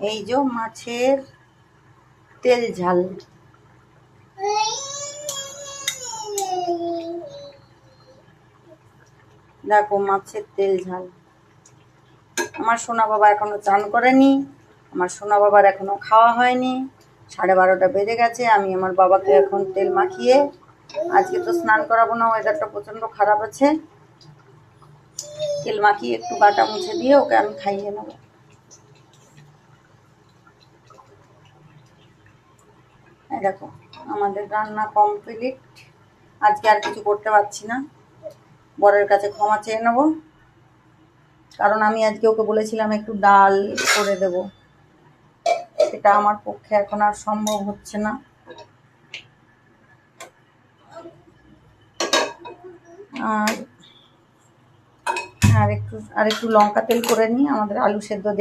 এই যে মাছের তেল ঝাল। দেখো মাছের তেল ঝাল। আমার সোনা বাবা এখনো চান করেনি, আমার সোনা বাবার এখনো খাওয়া হয়নি। 12:30 বেজে গেছে। আমি আমার বাবাকে এখন তেল মাখিয়ে, আজকে তো স্নান করাবো না, ওয়েদারটা প্রচণ্ড খারাপ আছে, তেল মাখিয়ে একটু গাটা মুছে দিয়ে ওকে আমি খাইয়ে নেবো। এই দেখো আমাদের রান্না কমপ্লিট। আজকে আর কিছু করতে পারছি না, বরের কাছে ক্ষমা চেয়ে নেব, কারণ আমি আজকে ওকে বলেছিলাম একটু ডাল করে দেব, সেটা আমার পক্ষে এখন আর সম্ভব হচ্ছে না। আর একটু লঙ্কা তেল করে নিই, আমাদের আলু সেদ্ধ দেওয়া